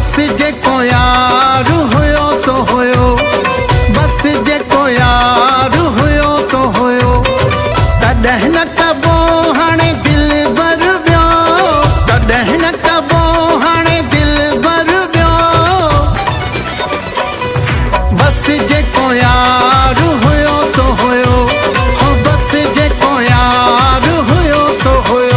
बस जेको यार हुयो तो हुयो, बस जेको यार हुयो तो हुयो। कॾहिं न कबो हाणे दिल भर वियो, कॾहिं न कबो हाणे दिल भर वियो। बस जेको यार हुयो तो हुयो, हो बस जेको यार हुयो तो हुयो।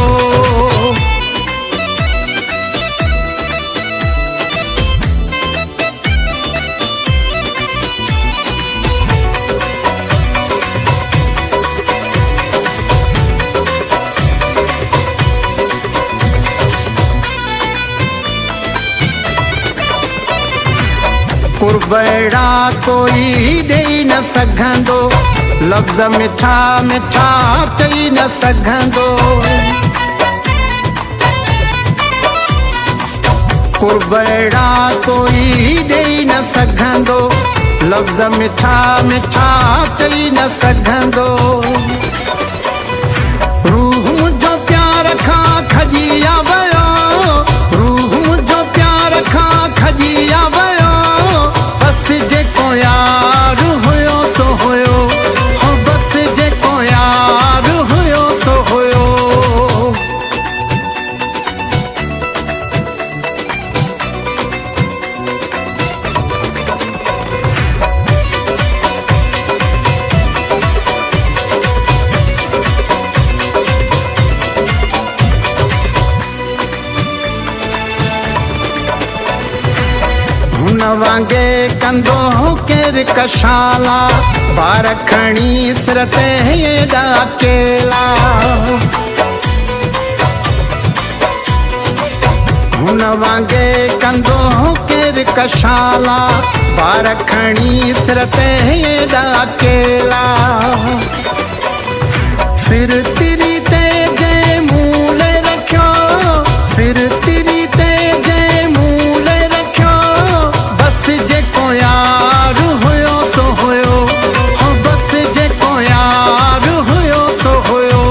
कुर्बड़ा कोई ॾेई न सघंदो, लफ़्ज़ मिठा मिठा चई न सघंदो। कुर्बड़ा कोई ॾेई न सघंदो, लफ़्ज़ मिठा मिठा चई न सघंदो। रूह मुंहिंजो प्यार खां खजिया वियो, रूह मुंहिंजो प्यार खां खजिया वियो। बस जेको यार हुयो तो हुयो, हो बस जेको यार हुयो तो हुयो। हुन वांगे कंदो केर कशाला, बार खणी सिर ते हेॾा अकेला। हुन वांगे कंदो केर कशाला, बार खणी सिर ते हेॾा अकेला। सिर तिरी ते जंहिं मूले रखियो, सिर तिरी ते जंहिं मूले रखियो। बस जेको यार हुयो तो हुयो, हो बस जेको यार हुयो तो हुयो।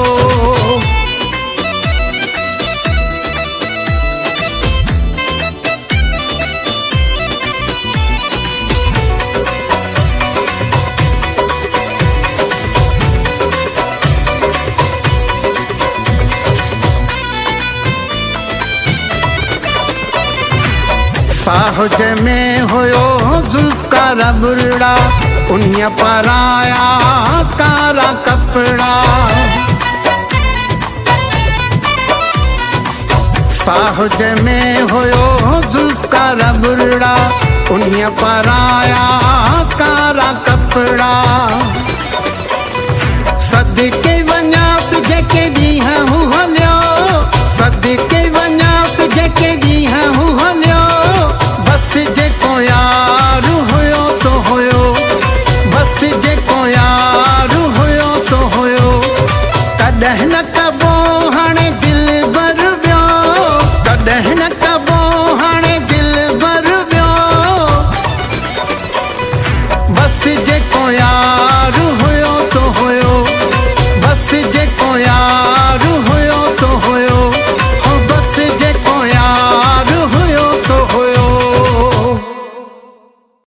साहुज में हुयो जुल्फ कारा बुरड़ा, उन्हीअ पराया कारा कपड़ा। साहुज में हुयो जुल्फ कारा बुरड़ा, उन्हीअ पराया कारा कपड़ा। सदके वञास जेके ॾींहं हू हलियो, सदके वञास जेके ॾींहं हू हलियो। बस जेको यार हुयो तो हुयो, बस जेको यार हुयो तो हुयो। कॾहिं न